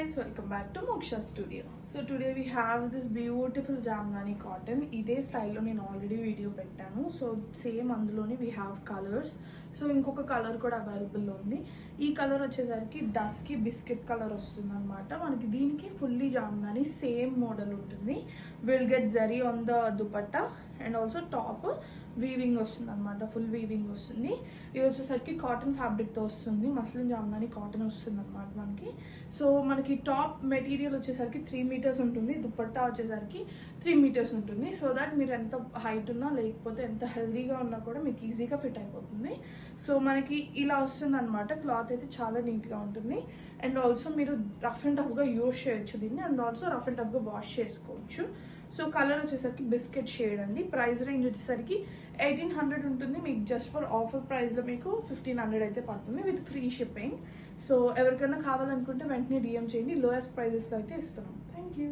guys, welcome back to Moksha Studio. So today we have this beautiful Jamnani cotton. Ide style lo nenu already video pettanu. So same anduloni we have colors. So inkoka color kuda available lo undi. Ee color vachesariki dusky biscuit color vastundi annamata. Manaki deeniki fully Jamnani same model untundi. We'll get zari on the dupatta and also top weaving వస్తుంది అనమాట. Full weaving వస్తుంది. ఇది వచ్చేసరికి cotton ఫ్యాబ్రిక్తో వస్తుంది. Muslin Jamdani cotton వస్తుంది అనమాట మనకి. So మనకి టాప్ మెటీరియల్ వచ్చేసరికి 3 మీటర్స్ ఉంటుంది. దుపట్టా వచ్చేసరికి 3 మీటర్స్ ఉంటుంది. సో దట్ మీరు ఎంత హైట్ ఉన్నా లేకపోతే ఎంత హెల్దీగా ఉన్నా కూడా మీకు ఈజీగా ఫిట్ అయిపోతుంది. సో మనకి ఇలా వస్తుంది అనమాట. క్లాత్ అయితే చాలా నీట్గా ఉంటుంది. అండ్ ఆల్సో మీరు రఫ్ అండ్ టఫ్గా యూజ్ చేయొచ్చు దీన్ని. అండ్ ఆల్సో రఫ్ అండ్ టఫ్గా వాష్ చేసుకోవచ్చు. సో కలర్ వచ్చేసరికి బిస్కెట్ షేడ్ అండి. ప్రైస్ రేంజ్ వచ్చేసరికి 1800 ఉంటుంది. మీకు జస్ట్ ఫర్ ఆఫర్ ప్రైస్లో మీకు 1500 అయితే పడుతుంది విత్ ఫ్రీ షిప్పింగ్. సో ఎవరికైనా కావాలనుకుంటే వెంటనే డిఎం చేయండి. లోయెస్ట్ ప్రైజెస్లో అయితే ఇస్తున్నాం. Thank you.